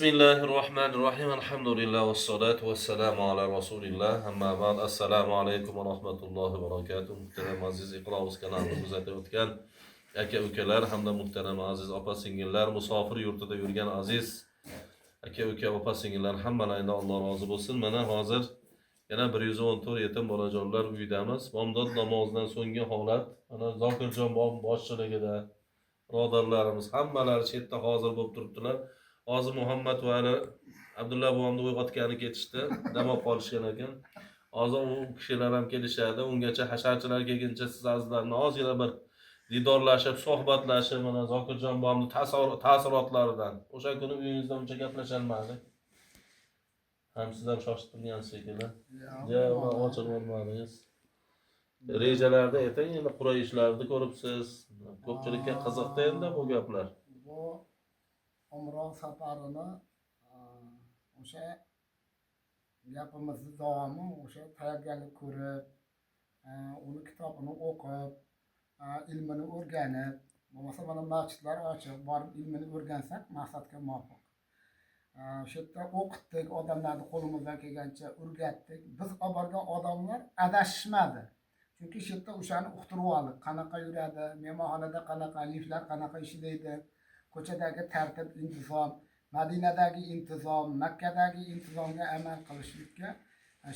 Bismillahirrahmanirrahim. Alhamdulillah vassalatu vassalamu ala rasulillah. Amma ba'd. Assalomu alaykum va rahmatullohi va barakatuh. Muhtaram aziz Iqra'uz kanalini kuzatayotgan aka-ukalar hamda muhtaram aziz opa-singillar, musofir yurtida yurgan aziz aka-uka opa-singillar hammalaridan Alloh rozi bo'lsin. Mana hozir yana 114 yetim bolajonlar uyidamiz. Bomdod namozidan so'nggi holat. Mana Zokirjon boshchiligida birodarlarimiz hammalari chetda hozir bo'lib turibdilar. Hozir Muhammad va Ali Abdulla buvamni uyg'otgani ketishdi, dam olib qolishgan ekan. Hozir u kishilar ham kelishadi. Ungacha hasharchilar kelguncha siz azizlarni ozgina bir didorlashib, suhbatlashib, mana Zokirjon buvamni taassurotlaridan. O'sha kuni uyingizda uncha gaplasholmadik. Ham siz ham shoshib turgansiz shekilli. Javob ochib olmadingiz. Rejalarda ayting, endi qur'a ishlarni ko'ribsiz. Ko'pchilikka qiziqdi endi bu gaplar. Umra safarini o'sha gapimizni davomi o'sha tayyorgarlik ko'rib, uni kitobini o'qib, ilmini o'rganib, bo'lmasa mana masjidlar ochiq, borib ilmini o'rgansak maqsadga muvofiq. Shu yerda o'qitdik, odamlarni qo'limizdan kelgancha o'rgatdik. Biz olib borgan odamlar adashishmadi. Chunki shu yerda o'shani uqtirib oldik. Qanaqa yuradi, mehmonxonada qanaqa, liftlar qanaqa ishlaydi, ko'chadagi tartib, intizom, Madinadagi intizom, Makkadagi intizomga amal qilishlikka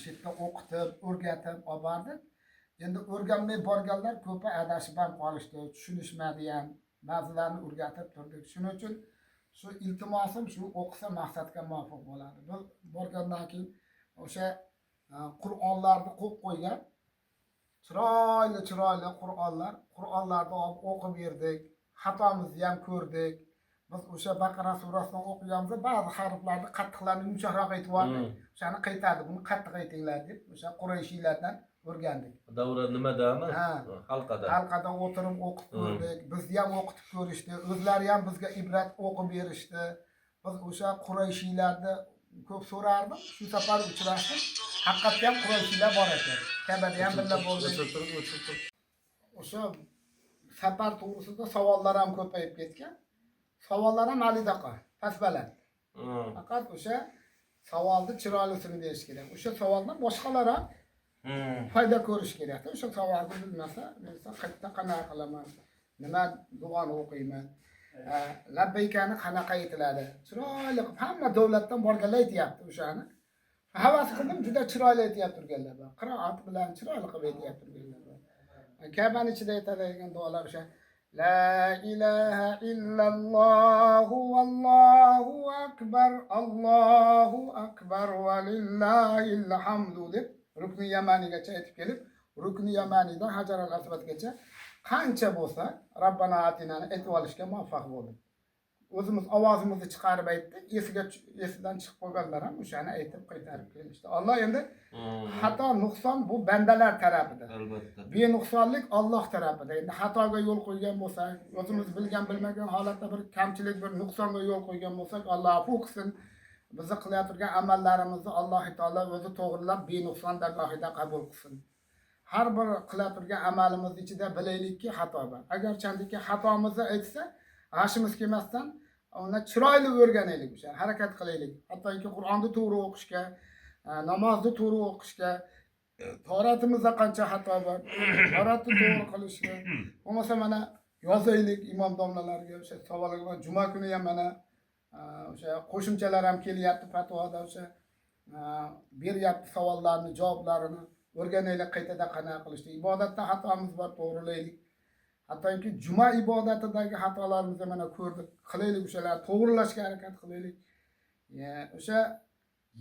shu yerda o'qitib, o'rgatib olib bordik. Endi o'rganmay borganlar ko'pi adashib ham qolishdi, tushunishmadi ham. Ba'zilarini o'rgatib turdik. Shuning uchun shu iltimosim shu o'qisa maqsadga muvofiq bo'ladi. Biz borgandan keyin o'sha Qur'onlarni qo'yib qo'ygan chiroyli Qur'onlarni olib o'qib berdik. Xatomizni ham ko'rdik. Biz o'sha Baqara surasidan o'qiyapmiz, ba'zi harflarni qattiqlarni yumshoqroq aytib yubordik. O'shani qaytardi, buni qattiq aytinglar deb o'sha Qurayshiylardan o'rgandik. Davra nimadami? Halqada. Halqada o'tirib o'qib ko'rdik. Bizni ham o'qitib ko'rishdi. O'zlari ham bizga ibrat o'qib berishdi. Biz o'sha Qurayshiylarni ko'p so'rardik. Shu safar uchrashdik. Haqiqatda ham Qurayshiylar bor ekan. Kabada ham birga bo'ldik. O'sha safar to'g'risida savollar ham ko'payib ketgan. Savollar ham alidaqa, pasbaland. Faqat o'sha savolni chiroylisini berish kerak. O'sha savoldan boshqalar ham foyda ko'rish kerak. O'sha savolni bilmasa, men qayerda qanaqa qilaman? Nima duoni o'qiyman? Labbaykani qanaqa aytiladi? Chiroyli hamma davlatdan borganlar aytayapti o'shani. Havas qildim, juda chiroyli aytib turganlar bor. Qiroat bilan chiroyli qilib aytib turganlar bor. Kabani ichida aytadigan duolar o'sha La ilaha illalloh vallohu akbar va lillahil hamdu deb Rukni Yamanigacha aytib kelib, Rukni Yamanidan Hajar al-Aswadgacha qancha bo'lsa Rabbana atinani aytib olishga muvaffaq bo'ldik. O'zimiz ovozimizni chiqarib aytdik, esidan chiqib qolganlar ham o'shani aytib qaytarib kelishdi. Alloh endi xato, nuqson bu bandalar tarafida. Albatta. Benuqsonlik Alloh tarafida. Endi xatoga yo'l qo'ygan bo'lsak, o'zimiz bilgan bilmagan holatda bir kamchilik, bir nuqsonga yo'l qo'ygan bo'lsak, Alloh afv qilsin. Bizni qilayotgan amallarimizni Alloh taolo o'zi to'g'rilab, benuqson dargohida qabul qilsin. Har bir qilayotgan amalimiz ichida bilaylikki xato bor. Agar chandiki xatomizni aytsa, g'ashimiz kelmasdan uni chiroyli o'rganaylik, o'sha harakat qilaylik. Hattoki Qur'onni to'g'ri o'qishga, namozni to'g'ri o'qishga, tahoratimizda qancha xato bor, tahoratni to'g'ri qilishga. Bo'lmasa mana yozaylik imom domlalarga o'sha savollar. Juma kuni ham mana o'sha qo'shimchalar ham kelyapti fatvoda, o'sha beryapti savollarni, javoblarini o'rganaylik, qaytada qanaqa qilishni. Ibodatda xatomiz bor, to'g'rilaylik. Hattoki juma ibodatidagi xatolarimizni mana ko'rdik. Qilaylik, o'shalarni to'g'rilashga harakat qilaylik. O'sha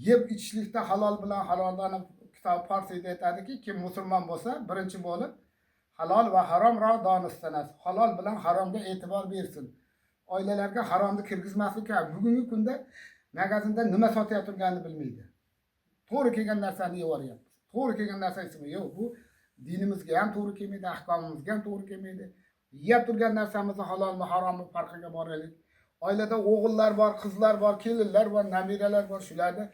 yeb ichishlikda halol bilan haromdan kitob Farsida aytadiki, kim musulmon bo'lsa, birinchi bo'lib halol va haromro donistanas. Halol bilan haromga e'tibor bersin. Oilalarga haromni kirgizmaslik kerak. Bugungi kunda magazinda nima sotayotganini bilmaydi. To'g'ri kelgan narsani yeyoryapti. To'g'ri kelgan narsa ismi yo'q. Bu dinimizga ham to'g'ri kelmaydi, ahkomimizga ham to'g'ri kelmaydi. Yeb turgan narsamizni halolmi, harommi farqiga boraylik. Oilada o'g'illar bor, qizlar bor, kelinlar bor, nabiralar bor. Shularni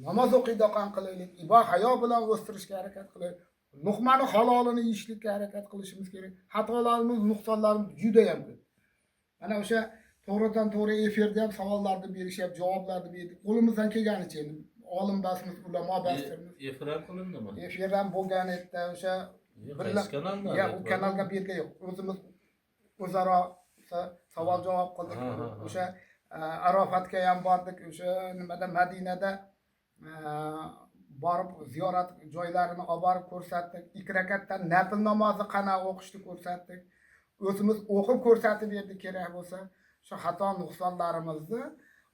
namoz o'qiydigan qilaylik, ibodat hayo bilan o'stirishga harakat qilaylik. Luqmani halolini yeyishlikka harakat qilishimiz kerak. Xatolarimiz, nuqsonlarimiz juda ham ko'p. Mana o'sha to'g'ridan to'g'ri efirda ham savollarni berishyapti, javoblarni berdik. Qo'limizdan kelganicha endi olim basmiz, ulamo basimiz. Efir ham qilindimi? Efir ham bo'lgan edi, o'sha Qaysi kanalda? Ya, u kanalga bergan yo'q. O'zimiz o'zaro savol javob qildik. O'sha Arofatga ham bordik, o'sha nimada Madinada borib ziyorat joylarini olib borib ko'rsatdik. 2 rakatdan nafl namozi qanaqa o'qishni ko'rsatdik. O'zimiz o'qib ko'rsatib berdik kerak bo'lsa. Shu xato nuqsonlarimizni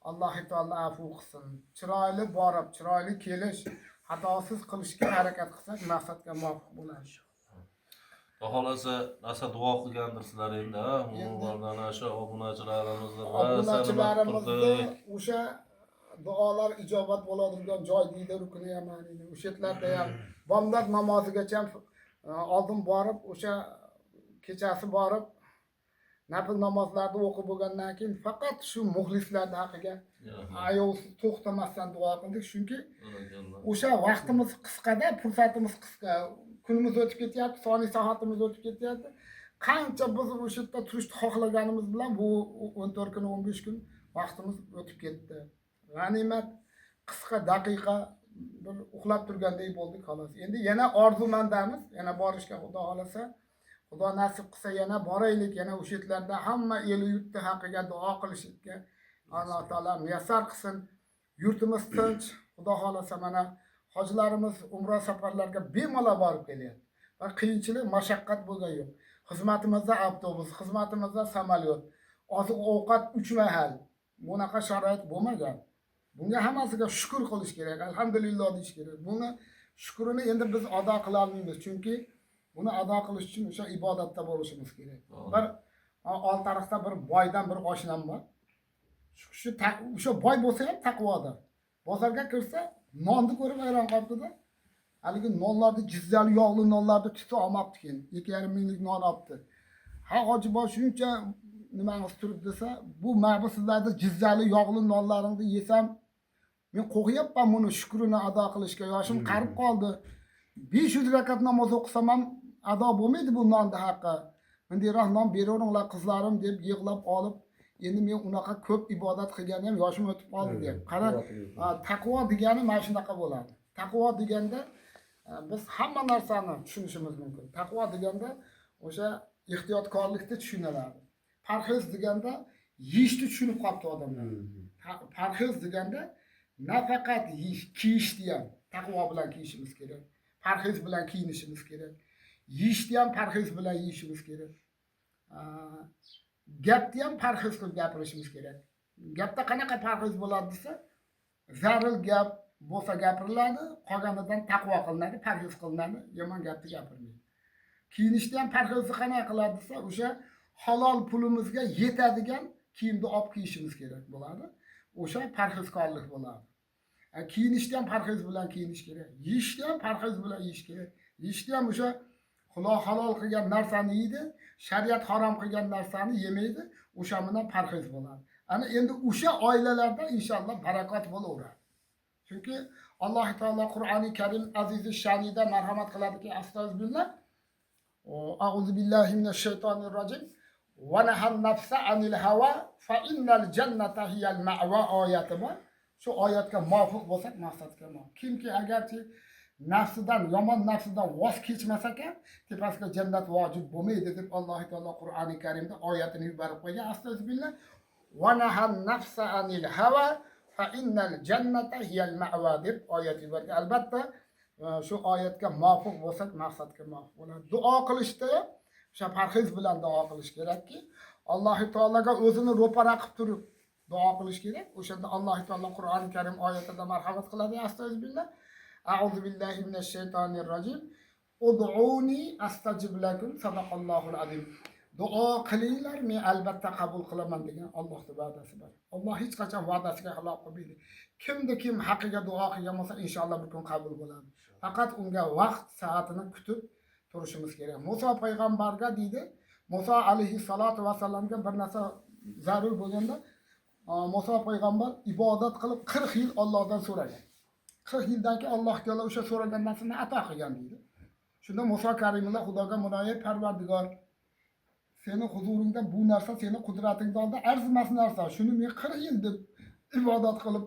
Alloh taolo afv qilsin. Chiroyli borib, chiroyli kelish, xatosiz qilishga harakat qilsak, maqsadga muvofiq bo'ladi. Xohlasa, asa duo qilgandirsizlar endi, umuman shu obunachilarimizni obunachilarimizni o'sha duolar ijobat bo'ladigan joy deydi rukni yamaniyni. O'sha yerlarda ham bomdod namozigacha oldin borib, o'sha kechasi borib nafl namozlarni o'qib bo'lgandan keyin faqat shu muxlislarning haqiga ayovsiz to'xtamasdan duo qildik, chunki o'sha vaqtimiz qisqada, fursatimiz qisqa. Kunimiz o'tib ketyapti, soniy soatimiz o'tib ketyapti. Qancha biz o'sha yerda turishni xohlaganimiz bilan bu 14 kun, 15 kun vaqtimiz o'tib ketdi. G'animat qisqa daqiqa bir uxlab turgandek bo'ldik xolos. Endi yana orzumandamiz, yana borishga Xudo xolasa, Xudo nasib qilsa yana boraylik, yana o'sha yerlarda hamma el yurtni haqiga duo qilishga Alloh taolo muyassar qilsin. Yurtimiz tinch, Xudo xolasa mana hojilarimiz umra safarlarga bemalol borib kelyapti. Va qiyinchilik, mashaqqat bo'lgan yo'q. Xizmatimizda avtobus, xizmatimizda samolyot, oziq ovqat 3 mahal. Bunaqa sharoit bo'lmagan. Bunga hammasiga shukr qilish kerak, alhamdulillah deyish kerak. Buni shukrini endi biz ado qila olmaymiz, chunki buni ado qilish uchun o'sha ibodatda bo'lishimiz kerak. Bir Oltiariqda bir boydan bir oshnam bor. O'sha boy bo'lsa ham taqvoda. Bozorga kirsa, nonni ko'rib hayron qolibdi-da. Haligi nonlarni jizzali yog'li nonlarni tutib olmabdi keyin. 2,5 minglik non olibdi. Ha hoji boy shuncha nimani turib desa, bu mana sizlarda jizzali yog'li nonlaringni yesam, men qo'yapman buni shukrini ado qilishga. Yoshim qarib qoldi. 500 rakat namoz o'qisam ham ado bo'lmaydi bu nonni haqqi. Mendayroq non beravringlar qizlarim deb yig'lab olib, endi men unaqa ko'p ibodat qilganim yoshim o'tib qoldi deb. Qara, taqvo degani mana shunaqa bo'ladi. Taqvo deganda biz hamma narsani tushunishimiz mumkin. Taqvo deganda o'sha ehtiyotkorlikni tushuniladi. Parhez deganda yeyishni tushunib qolibdi odamlar. Parhez deganda nafaqat yeyish, kiyishni ham taqvo bilan kiyishimiz kerak. Parhez bilan kiyinishimiz kerak. Yeyishni ham parhez bilan yeyishimiz kerak. Gapni ham parhez qilib gapirishimiz kerak. Gapda qanaqa parhez bo'ladi desa, zaril gap bo'lsa gapiriladi, qolganidan taqvo qilinadi, parhez qilinadi, yomon gapni gapirmaydi. Kiyinishni ham parhezni qanaqa qiladi desa, o'sha halol pulimizga yetadigan kiyimni olib kiyishimiz kerak bo'ladi. O'sha parhezkorlik bo'ladi. Kiyinishni ham parhez bilan kiyinish kerak. Yeyishni ham parhez bilan yeyish kerak. Yeyishni ham o'sha Xudo halol qilgan narsani yeydi, shariat harom qilgan narsani yemaydi, o'sha bilan parhez bo'ladi. Ana endi o'sha oilalarda inshaalloh barakot bo'laveradi. Chunki Alloh taolo Qur'oni Karim azizi sha'nida marhamat qiladiki, astag'firullah. A'udhu billahi minash shaytonir rojim. Va nahan nafsa anil hawa fa innal jannata hiyal ma'wa oyati bor. Shu oyatga muvofiq bo'lsak, maqsadga muvofiq. Kimki agarchi nafsidan, yomon nafsidan voz kechmasa ekan, tepasiga jannat vojib bo'lmaydi deb Alloh taolo Qur'oni Karimda oyatini yuborib qo'ygan. Astagfirullah. Va nahan nafsa anil hawa fa innal jannata hiyal ma'wa deb oyat yuborgan. Albatta, shu oyatga muvofiq bo'lsak, maqsadga muvofiq bo'ladi. Duo qilishda o'sha parhez bilan duo qilish kerakki, Alloh taolaga o'zini ro'para qilib turib duo qilish kerak. O'shanda Alloh taolo Qur'oni Karim oyatida marhamat qiladi. Astagfirullah. A'udhu billahi minash shaytonir rojim. Ud'uni astajib lakum. Sadaqallohul azim. Duo qilinglar, men albatta qabul qilaman degan Allohning va'dasi bor. Alloh hech qachon va'dasiga xilof qilmaydi. Kim haqiga duo qilgan bo'lsa, inshaalloh bir kun qabul bo'ladi. Faqat unga vaqt soatini kutib turishimiz kerak. Musa payg'ambarga deydi, Musa alayhissalatu vasallamga bir narsa zarur bo'lganda, Musa payg'ambar ibodat qilib 40 yil Allohdan so'ragan. 40 yildan keyin Alloh taolo o'sha so'ragan narsani ato qilgan deydi. Shunda Musa karimulloh Xudoga murojaat, Parvardigor, seni huzuringda bu narsa seni qudratingda oldida arzimas narsa. Shuni men 40 yil deb ibodat qilib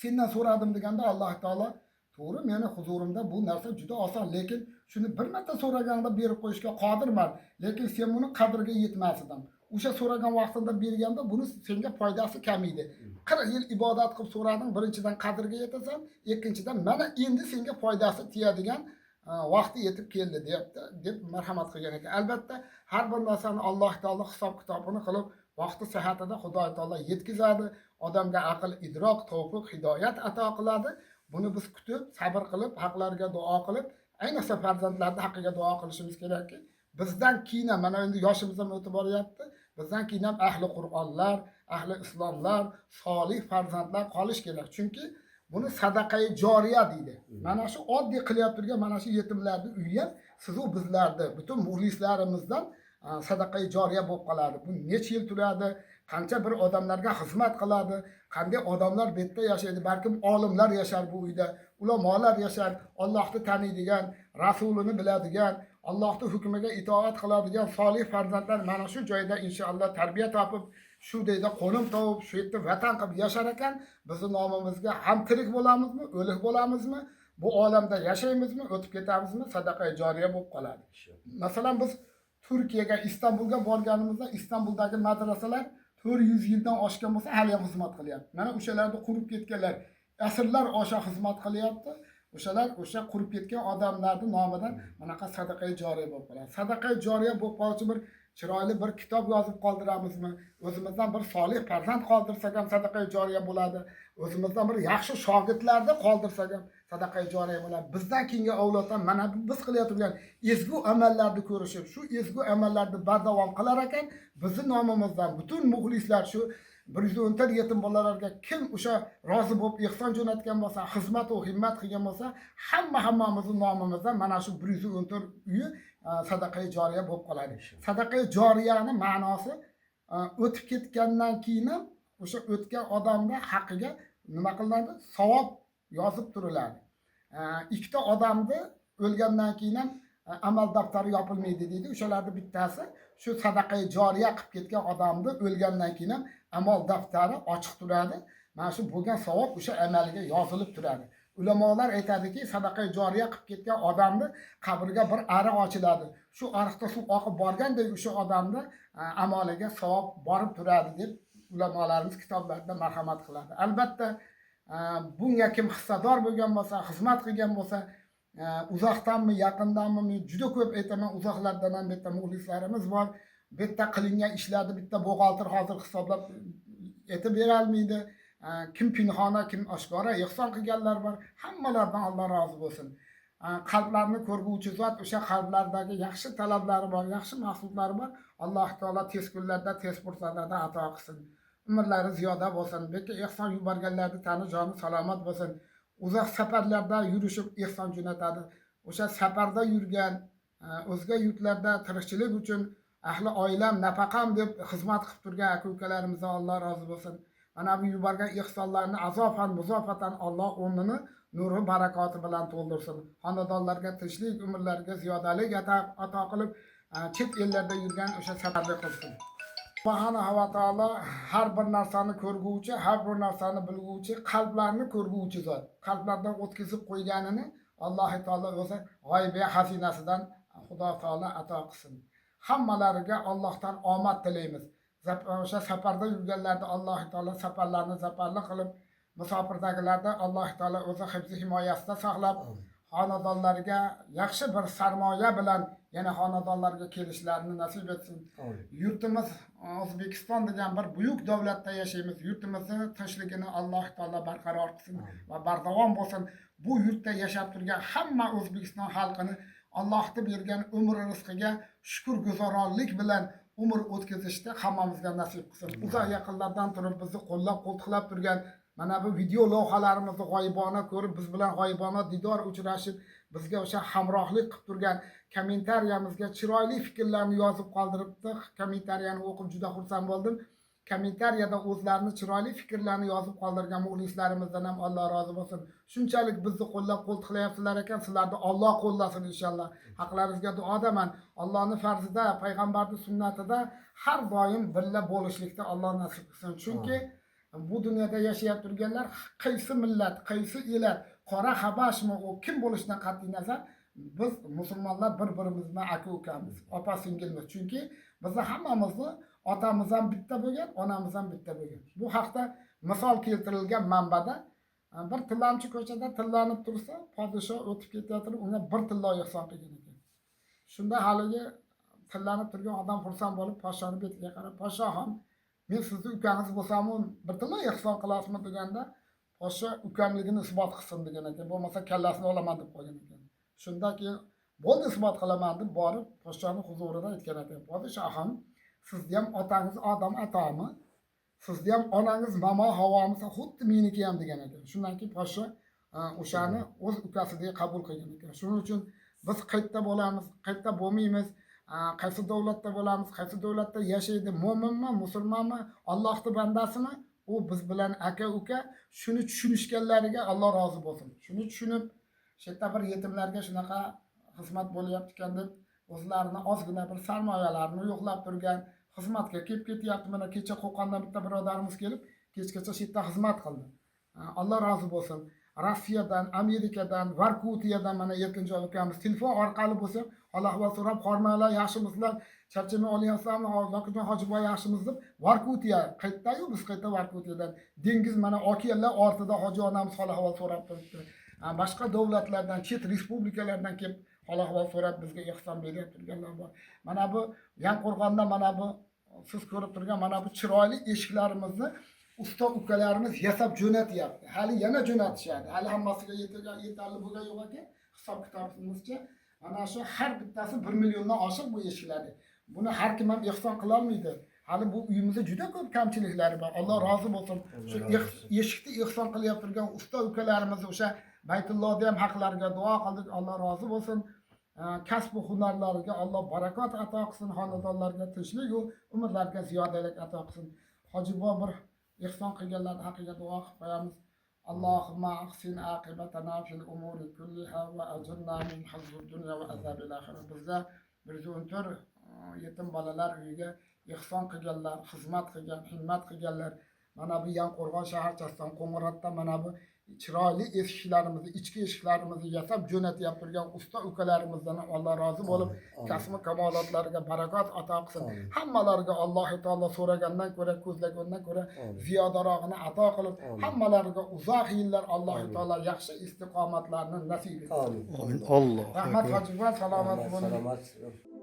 sendan so'radim deganda Alloh taolo to'g'ri meni huzurimda bu narsa juda oson, lekin shuni bir marta so'raganda berib qo'yishga qodirman, lekin sen buni qadriga yetmasding. O'sha so'ragan vaqtida berganda buni senga foydasi kam edi. 40 yil ibodat qilib so'rading, birinchidan qadriga yetasan, ikkinchidan mana endi senga foydasi tegadigan vaqti yetib keldi deb marhamat qilgan ekan. Albatta har bir narsani Alloh taolo hisob-kitobini qilib vaqti sihatida Xudo taolo yetkazadi. Odamga aql, idrok, tavfiq, hidoyat ato qiladi. Buni biz kutib, sabr qilib, haqlarga duo qilib, ayniqsa farzandlarning haqqiga duo qilishimiz kerakki, bizdan keyin mana endi yoshimiz ham o'tib boryapti. Bizdan keyin ham ahli Qur'onlar, ahli islomlar, solih farzandlar qolish kerak. Chunki buni sadaqai joriya deydi. Mana shu oddiy qilyapti turgan mana shu yetimlarning uyi ham siz u bizlarni, butun muxlislarimizdan sadaqai joriya bo'lib qoladi. Bu necha yil turadi, qancha bir odamlarga xizmat qiladi, qanday odamlar bu yerda yashaydi, balkim olimlar yashar bu uyda, ulamolar yashar, Allohni taniydigan, rasulini biladigan, Allohning hukmiga itoat qiladigan solih farzandlar mana shu joyda inshaalloh tarbiya topib, shu deyda qo'nim topib, shu yerda vatan qilib yashar ekan, bizning nomimizga ham tirik bo'lamizmi, o'lik bo'lamizmi, bu olamda yashaymizmi, o'tib ketamizmi, sadaqa joriya bo'lib qoladi. Masalan biz Turkiyaga, Istanbulga borganimizda Istanbuldagi madrasalar 400 yildan oshgan bo'lsa, hali ham xizmat qilyapti. Mana o'shalarni qurib ketganlar, asrlar osha xizmat qilyapti. O'shalar o'sha qurib ketgan odamlarning nomidan manaqa sadaqa joriya bo'lib qoladi. Sadaqa joriya bo'lib qoluvchi bir chiroyli bir kitob yozib qoldiramizmi? O'zimizdan bir solih farzand qoldirsak ham sadaqa joriya bo'ladi. O'zimizdan bir yaxshi shogirdlarni qoldirsak ham sadaqa joriya bo'ladi. Bizdan keyingi avloddan mana biz qilayotgan ezgu amallarni ko'rishib, shu ezgu amallarni bardavom qilar ekan, bizning nomimizdan butun muxlislar shu 110 yetim bolalarga kim o'sha rozi bo'lib ehson jo'natgan bo'lsa, xizmat va himmat qilgan bo'lsa, hammamizning nomimizdan mana shu 110 uyi sadaqai joriya bo'lib qoladi. Sadaqai joriyani ma'nosi o'tib ketgandan keyin o'sha o'tgan odamning haqqiga nima qilinadi? Savob yozib turiladi. Ikkita odamni o'lgandan keyin ham amal daftari yopilmaydi deydi. O'shalarning bittasi shu sadaqai joriya qilib ketgan odamni o'lgandan keyin ham amal daftari ochiq turadi. Mana shu bo'lgan savob o'sha amaliga yozilib turadi. Ulamolar aytadiki, sadaqai joriya qilib ketgan odamni qabriga bir ariq ochiladi. Shu ariqda suv oqib borgandek o'sha odamni amaliga savob borib turadi deb ulamolarimiz kitoblarida marhamat qiladi. Albatta bunga kim hissador bo'lgan bo'lsa, xizmat qilgan bo'lsa, uzoqdanmi, yaqindanmi, men juda ko'p aytaman, uzoqlardan ham bitta muxlislarimiz bor. Bitta qilingan ishlarni bitta buxgalter hozir hisoblab aytib bera olmaydi. Kim pinhona, kim oshkora ehson qilganlar bor. Hammalardan Alloh rozi bo'lsin. Qalblarni ko'rguvchi zot, o'sha qalblardagi yaxshi talablari bor, yaxshi maqsadlari bor. Alloh taolo tez kunlarda, tez fursatlarda ato qilsin. Umrlari ziyoda bo'lsin. Bekka ehson yuborganlarni tani joni salomat bo'lsin. Uzoq safarlarda yurishib ehson jo'natadi. O'sha safarda yurgan, o'zga yurtlarda tirikchilik uchun ahli oilam, nafaqam deb xizmat qilib turgan aka-ukalarimizdan Alloh rozi bo'lsin. Mana bu yuborgan ehsonlarni azofan, muzofatan Alloh o'rnini nuri barakoti bilan to'ldirsin. Xonadonlarga tinchlik, umrlariga ziyodalik ato qilib, chet ellarda yurgan o'sha safarni qilsin. Subhanahu va taolo har bir narsani ko'rguvchi, har bir narsani bilguvchi, qalblarni ko'rguvchi zot. Qalblardan o'tkazib qo'yganini Alloh taolo o'zi g'oybiy xazinasidan Xudo taolo ato qilsin. Hammalariga Allohdan omad tilaymiz. O'sha safarda yurganlarda Alloh taolo safarlarni zafarli qilib, musofirdagilarda Alloh taolo o'zi hifzi himoyasida saqlab, xonadonlarga yaxshi bir sarmoya bilan yana xonadonlarga kelishlarini nasib etsin. Yurtimiz O'zbekiston degan bir buyuk davlatda yashaymiz. Yurtimizni tinchligini Alloh taolo barqaror qilsin va bardavom bo'lsin. Bu yurtda yashab turgan hamma O'zbekiston xalqini Allohning bergan umr rizqiga shukrguzoronlik bilan umr o'tkazishda hammamizga nasib qilsin. Uzoq yaqinlardan turib bizni qo'llab-quvvatlab turgan mana bu video lavhalarimizni g'oyibona ko'rib, biz bilan g'oyibona didor uchrashib, bizga o'sha hamrohlik qilib turgan, kommentariyamizga chiroyli fikrlarni yozib qoldiribdi. Kommentariyani o'qib juda xursand bo'ldim. kommentariyada o'zlarini chiroyli fikrlarni yozib qoldirgan muxlislarimizdan ham Alloh rozi bo'lsin. Shunchalik bizni qo'llab-quvvatlayapsizlar ekan, sizlarni Alloh qo'llasin inshaalloh. Haqlaringizga duodaman. Allohning farzida, payg'ambarning sunnatida har doim birga bo'lishlikda Alloh nasib qilsin. Chunki bu dunyoda yashab turganlar qaysi millat, qaysi elat, qora habashmi, u kim bo'lishidan qat'iy nazar biz musulmonlar bir-birimizni aka-ukamiz, opa-singilmiz. Chunki biz hammamizni otamiz ham bitta bo'lgan, onamiz ham bitta bo'lgan. Bu haqda misol keltirilgan manbada bir tillamchi ko'chada tillanib tursa, podshoh o'tib ketayotib unga bir tillo ehson qilgan ekan. Shunda haligi tillanib turgan odam xursand bo'lib podshohning betiga qarab, "Podshohim, men sizni ukangiz bo'lsam, bir tillo ehson qilasizmi?" deganda, podshoh ukamligini isbot qilsin degan ekan. Bo'lmasa kallasini olaman deb qo'ygan ekan. Shundan keyin bo'ldi isbot qilaman deb borib podshohning huzurida aytgan ekan. "Podshohim, sizni ham otangiz Odam atomi, sizni ham onangiz Mamo Havomiz xuddi meniki ham" degan ekan. Shundan keyin podshoh o'shani o'z ukasidek qabul qilgan ekan. Shuning uchun biz qayerda bo'lamiz, qayerda bo'lmaymiz, qaysi davlatda bo'lamiz, qaysi davlatda yashaydi, mo'minmi, musulmonmi, Allohning bandasimi, u biz bilan aka-uka. Shuni tushunishganlariga Alloh rozi bo'lsin. Shuni tushunib, shu yerda bir yetimlarga shunaqa xizmat bo'lyapti ekan deb o'zlarini ozgina bir sarmoyalarini yo'qlab turgan, xizmatga kelib ketyapti. Mana kecha Qo'qondan bitta birodarimiz kelib, kechgacha shu yerda xizmat qildi. Alloh rozi bo'lsin. Rossiyadan, Amerikadan, Varkutiyadan mana Erkinjon ukamiz telefon orqali bo'lsa, Allohga so'rab, "Hormanglar, yaxshimisizlar? Charchamay olyapsizlarmi? Zokirbek Hojiboy yaxshimiz?" deb Varkutiya qayerda-yu, biz qayerda Varkutiyadan. Dengiz mana okeanlar ortida Hoji onamiz Allohga so'rab turibdi. Boshqa davlatlardan, chet respublikalardan kelib Allohga so'rab bizga ehson berib turganlar bor. Mana bu Yanqo'rg'onda mana bu siz ko'rib turgan mana bu chiroyli eshiklarimizni usta ukalarimiz yasab jo'natyapti. Hali yana jo'natishadi. Hali hammasiga yetarli bo'lgan yo'q ekan. Hisob kitobimizcha mana shu har bittasi 1 milliondan oshiq bu eshiklarni. Buni har kim ham ehson qila olmaydi. Hali bu uyimizda juda ko'p kamchiliklari bor. Alloh rozi bo'lsin. Shu eshikni ehson qilyap turgan usta ukalarimiz o'sha Baytullohda ham haqlariga duo qildik. Alloh rozi bo'lsin. Kasb va hunarlariga Alloh barakot ato qilsin, xonadonlarga tinchlik va umrlarga ziyodalik ato qilsin. Hojiboy bir ehson qilganlar haqiga duo qilib qo'yamiz. Allohumma ahsin aqibatana fil umuri kulliha va ajirna min hazzid dunya va azabil oxirah. Bizga 114 yetim bolalar uyiga ehson qilganlar, xizmat qilgan, himmat qilganlar. Mana bu Yanqo'rg'on shaharchasidan Qo'ng'irotda mana bu chiroyli eshiklarimizni, ichki eshiklarimizni yasab jo'natyap turgan usta ukalarimizdan Alloh rozi bo'lib, kasb-u kamolotlariga barakot ato qilsin. Hammalariga Alloh taolo so'ragandan ko'ra, ko'zlagandan ko'ra ziyodarog'ini ato qilib, hammalariga uzoq yillar Alloh taolo yaxshi istiqomatlarni nasib etsin. Amin. Alloh. Rahmat Hojiboy, salomat bo'ling.